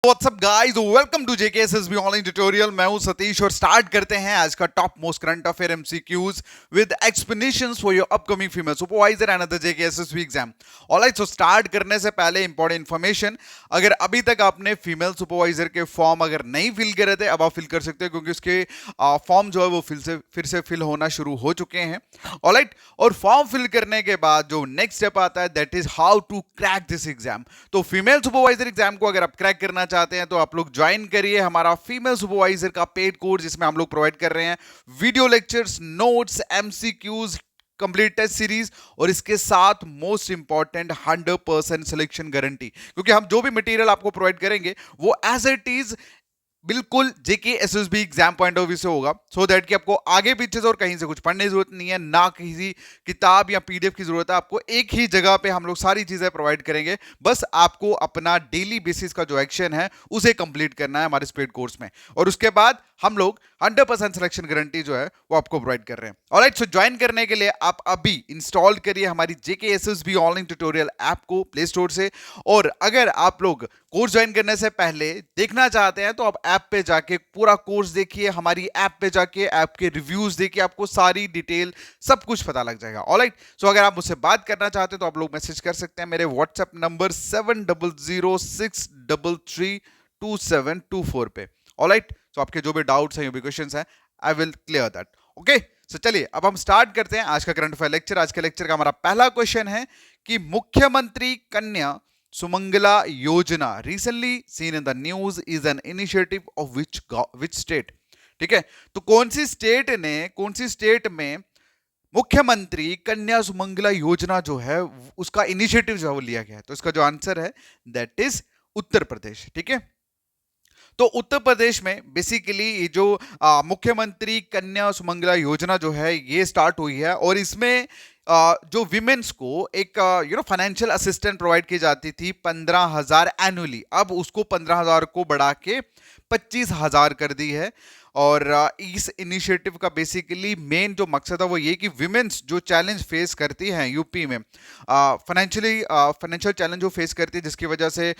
WhatsApp guys, welcome to JKSSB online tutorial. मैं हूं सतीश और स्टार्ट करते हैं आज का top most current affair MCQs with explanations for your upcoming female supervisor and other JKSSB exam. Alright, so start करने से पहले इंपॉर्टेंट इन्फॉर्मेशन, अगर अभी तक आपने फीमेल सुपरवाइजर के फॉर्म अगर नहीं फिल करे थे, अब आप फिल कर सकते हो क्योंकि उसके फॉर्म जो है वो फिर से फिल होना शुरू हो चुके हैं। ऑलराइट, और फॉर्म फिल करने के बाद जो नेक्स्ट स्टेप आता है that is how to crack this exam. तो फीमेल सुपरवाइजर एग्जाम को अगर आप क्रैक करना चाहते हैं तो आप लोग ज्वाइन करिए हमारा फीमेल सुपरवाइजर का पेड कोर्स, जिसमें हम लोग प्रोवाइड कर रहे हैं video lectures, notes, MCQs, complete test series और इसके साथ मोस्ट इंपॉर्टेंट 100% सिलेक्शन गारंटी। क्योंकि हम जो भी मटेरियल आपको प्रोवाइड करेंगे वो एज इट इज बिल्कुल JKSSB exam point of view से होगा, सो दैट कि आपको आगे पीछे से और कहीं से कुछ पढ़ने की जरूरत नहीं है, ना किसी किताब या पीडीएफ की जरूरत है। आपको एक ही जगह पे हम लोग सारी चीजें प्रोवाइड करेंगे, बस आपको अपना डेली बेसिस का जो एक्शन है उसे कंप्लीट करना है हमारे स्पीड कोर्स में, और उसके बाद हम लोग 100% सिलेक्शन गारंटी जो है वो आपको प्रोवाइड कर रहे हैं। ऑलराइट, सो ज्वाइन करने के लिए आप अभी इंस्टॉल करिए हमारी जेकेएसएसबी ऑनलाइन ट्यूटोरियल ऐप को प्ले स्टोर से, और अगर आप लोग कोर्स ज्वाइन करने से पहले देखना चाहते हैं तो आप ऐप पे जाके पूरा कोर्स देखिए, हमारी ऐप पे जाके ऐप के रिव्यूज देखिए, आपको सारी डिटेल सब कुछ पता लग जाएगा। ऑलराइट, सो अगर आप मुझसे बात करना चाहते हैं तो आप लोग मैसेज कर सकते हैं मेरे व्हाट्सएप नंबर 7006332724 पे। ऑलराइट, तो आपके जो भी डाउट्स हैं, जो भी क्वेश्चंस हैं, I will clear that. Okay, so चलिए अब हम स्टार्ट करते हैं आज का करंट अफेयर लेक्चर। आज के लेक्चर का हमारा पहला क्वेश्चन है कि मुख्यमंत्री कन्या सुमंगला योजना recently seen in the news is an initiative of which state. ठीक है, तो कौन सी स्टेट में मुख्यमंत्री कन्या सुमंगला योजना जो है उसका इनिशिएटिव जो है वो लिया गया है? तो इसका जो आंसर है दैट इज उत्तर प्रदेश। ठीक है, तो उत्तर प्रदेश में बेसिकली ये जो मुख्यमंत्री कन्या सुमंगला योजना जो है ये स्टार्ट हुई है, और इसमें जो विमेन्स को एक फाइनेंशियल असिस्टेंट प्रोवाइड की जाती थी 15,000 एनुअली, अब उसको 15,000 को बढ़ा के 25,000 कर दी है। और इस इनिशिएटिव का बेसिकली मेन जो मकसद है वो ये कि विमेन्स जो चैलेंज फेस करती हैं यूपी में, फाइनेंशियल चैलेंज जो फेस करती है, जिसकी वजह से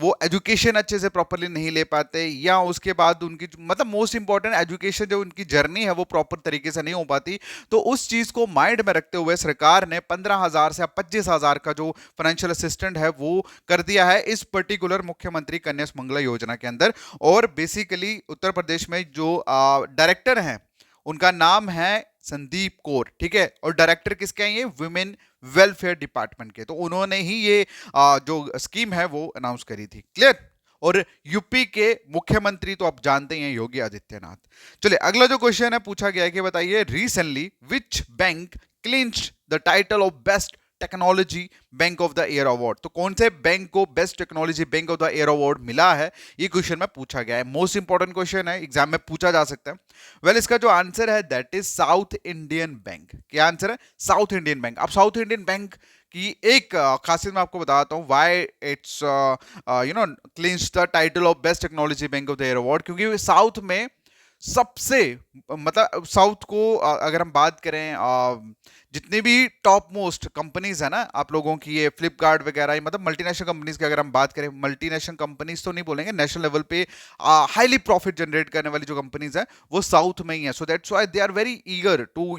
वो एजुकेशन अच्छे से प्रॉपरली नहीं ले पाते, या उसके बाद उनकी मतलब मोस्ट इंपॉर्टेंट एजुकेशन जो उनकी जर्नी है वो प्रॉपर तरीके से नहीं हो पाती, तो उस चीज को माइंड में रखते हुए सरकार ने 15,000 से 25,000 का जो फाइनेंशियल असिस्टेंट है वो कर दिया है इस पर्टिकुलर मुख्यमंत्री कन्या सुमंगला योजना के अंदर। और बेसिकली उत्तर प्रदेश में जो डायरेक्टर हैं उनका नाम है संदीप कौर। ठीक है, और डायरेक्टर किसके हैं? ये वुमेन वेलफेयर डिपार्टमेंट के, तो उन्होंने ही ये जो स्कीम है वो अनाउंस करी थी। क्लियर? और यूपी के मुख्यमंत्री तो आप जानते ही हैं, योगी आदित्यनाथ। चलिए अगला जो क्वेश्चन है पूछा गया है कि बताइए recently which bank clinched the title of best technology bank of the year award. तो कौन से बैंक को best technology bank of the year award मिला है, ये क्वेश्चन में पूछा गया है। मोस्ट इंपॉर्टेंट क्वेश्चन है, एग्जाम में पूछा जा सकता है। वेल, इसका जो आंसर है that is south Indian bank. क्या आंसर है? South Indian bank. अब साउथ इंडियन बैंक की एक खासियत मैं आपको बताता हूँ, why it's clinch the title of best technology bank of the year award, क्योंकि साउथ में सबसे मतलब साउथ को अगर हम बात करें, जितनी भी टॉप मोस्ट कंपनीज है ना आप लोगों की, ये फ्लिपकार्ट वगैरह, मतलब मल्टीनेशनल कंपनीज की अगर हम बात करें, मल्टीनेशनल कंपनीज तो नहीं बोलेंगे, नेशनल लेवल पे हाईली प्रॉफिट जनरेट करने वाली जो कंपनीज है वो साउथ में ही है। So that's why they are very eager to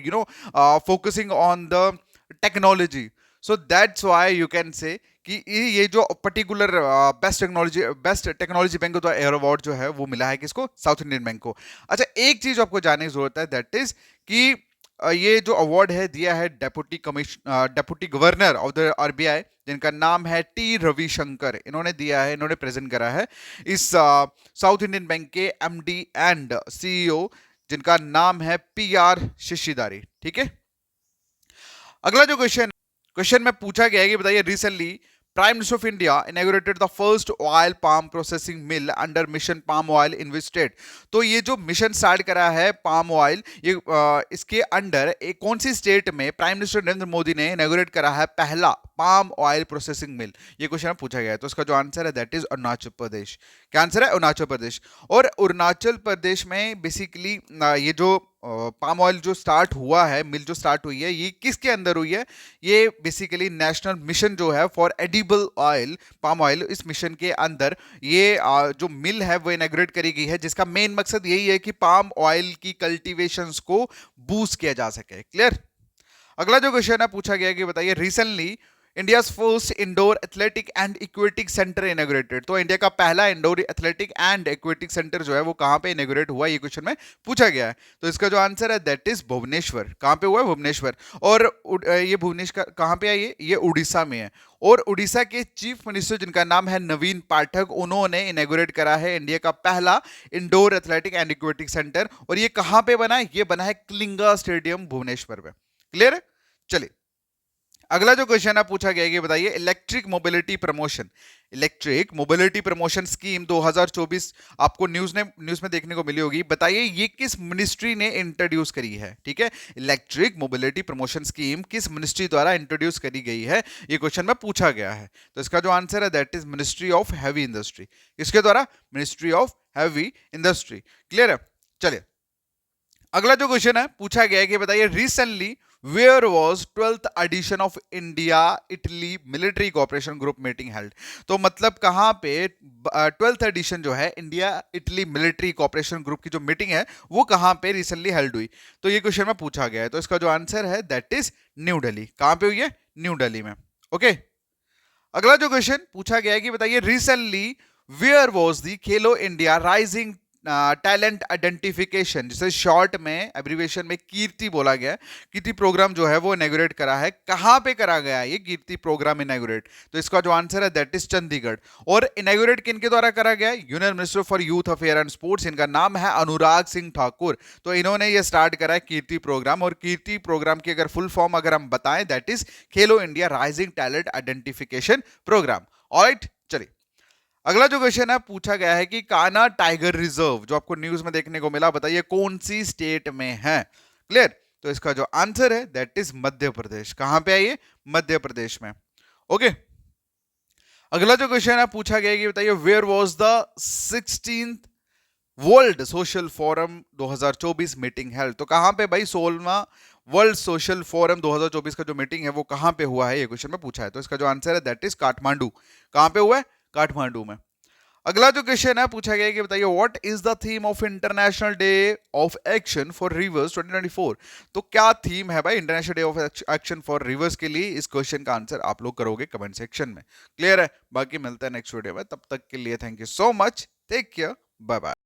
focusing on the technology. So that's why you can say कि ये जो particular best technology bank of the year award जो है वो मिला है किसको? साउथ इंडियन बैंक को। अच्छा, एक चीज आपको जानने की जरूरत है, दैट इज कि ये जो अवार्ड है दिया है deputy governor of the RBI, जिनका नाम है टी रविशंकर, इन्होंने दिया है, इन्होंने प्रेजेंट करा है इस साउथ इंडियन बैंक के एमडी एंड सीईओ, जिनका नाम है पीआर शशिदारी। ठीक है, अगला जो क्वेश्चन में पूछा गया है कि बताइए recently prime minister of India inaugurated the first oil palm processing mill under mission palm oil in which state. तो ये जो मिशन स्टार्ट करा है पाम ऑयल, ये इसके अंडर एक कौन सी स्टेट में प्राइम मिनिस्टर नरेंद्र मोदी ने इनॉग्रेट करा है पहला पाम ऑयल प्रोसेसिंग मिल? ये क्वेश्चन पूछा गया है, तो इसका जो आंसर है दैट इज अरुणाचल प्रदेश। क्या आंसर है? अरुणाचल प्रदेश। और अरुणाचल प्रदेश में बेसिकली ये जो पाम ऑयल जो स्टार्ट हुआ है, मिल जो स्टार्ट हुई है, ये किसके अंदर हुई है? ये बेसिकली नेशनल मिशन जो है for edible oil, palm oil, इस मिशन के अंदर ये जो मिल है वो इनॉग्रेट करी गई है, जिसका मेन मकसद यही है कि पाम ऑयल की कल्टीवेशंस को बूस्ट किया जा सके। क्लियर? अगला जो क्वेश्चन है पूछा गया कि बताइए recently India's first indoor athletic and aquatic centre inaugurated. तो इंडिया का पहला indoor athletic and aquatic centre जो है वो कहां पे इनॉग्रेट हुआ, ये क्वेश्चन में पूछा गया है। तो इसका जो आंसर है दैट इज भुवनेश्वर। कहां पे हुआ है? भुवनेश्वर। और ये भुवनेश्वर कहां पे है? ये उड़ीसा में है। और उड़ीसा के चीफ मिनिस्टर जिनका नाम है नवीन पाठक, उन्होंने इनॉग्रेट करा है इंडिया का पहला indoor athletic and aquatic centre. और ये कहां पे बना है? ये बना है कलिंगा स्टेडियम भुवनेश्वर में। क्लियर है? चलिए अगला जो क्वेश्चन है पूछा गया है कि बताइए इलेक्ट्रिक मोबिलिटी प्रमोशन स्कीम 2024 आपको न्यूज में देखने को मिली होगी। बताइए ये किस मिनिस्ट्री ने इंट्रोड्यूस करी है? ठीक है, इलेक्ट्रिक मोबिलिटी प्रमोशन स्कीम किस मिनिस्ट्री द्वारा इंट्रोड्यूस करी गई है, ये क्वेश्चन में पूछा गया है। तो इसका जो आंसर है that is ministry of heavy industry. इसके द्वारा? Ministry of heavy industry. Clear है? चलिए अगला जो क्वेश्चन है पूछा गया है कि बताइए recently where was 12th edition of India Italy military cooperation group meeting held. तो मतलब कहां पे 12th एडिशन जो है India Italy military cooperation group की जो मीटिंग है वो कहां पे रिसेंटली हेल्ड हुई? तो ये क्वेश्चन में पूछा गया है। तो इसका जो आंसर है दैट इज न्यू दिल्ली। कहां पे हुई है? न्यू दिल्ली में। ओके अगला जो क्वेश्चन पूछा गया है कि बताइए recently where was the Khelo India rising talent identification, जिसे शॉर्ट में एब्रीविएशन में कीर्ति बोला गया, कीर्ति प्रोग्राम जो है वो इनॉग्रेट करा है। कहां पे करा गया है ये कीर्ति प्रोग्राम इनॉग्रेट? तो इसका जो आंसर है दैट इज चंडीगढ़। और इनॉग्रेट किनके द्वारा करा गया है? Union minister for youth affair and sports, इनका नाम है अनुराग सिंह ठाकुर। तो इन्होंने ये स्टार्ट करा है कीर्ति प्रोग्राम। और कीर्ति प्रोग्राम की अगर फुल फॉर्म अगर हम बताएं that is Khelo India rising talent identification programme. Alright चलिए अगला जो क्वेश्चन है पूछा गया है कि कान्हा टाइगर रिजर्व जो आपको न्यूज में देखने को मिला, बताइए कौन सी स्टेट में है? क्लियर? तो इसका जो आंसर है दैट इज मध्य प्रदेश। कहां पे है ये? मध्य प्रदेश में। ओके अगला जो क्वेश्चन है पूछा गया है कि बताइए where was the 16th world social forum 2024 meeting held. तो कहां पे भाई 16वां वर्ल्ड सोशल फोरम 2024 का जो मीटिंग है वो कहां पे हुआ है, ये क्वेश्चन में पूछा है। तो इसका जो आंसर है दैट इज काठमांडू। कहां पे हुआ है? काठमांडू में। अगला जो क्वेश्चन है पूछा गया है कि बताइए what is the theme of international day of action for reverse 2024। तो क्या थीम है भाई international day of action for reverse के लिए? इस क्वेश्चन का आंसर आप लोग करोगे कमेंट सेक्शन में। क्लियर है? बाकी मिलता है नेक्स्ट वीडियो में, तब तक के लिए thank you so much, take care, bye bye.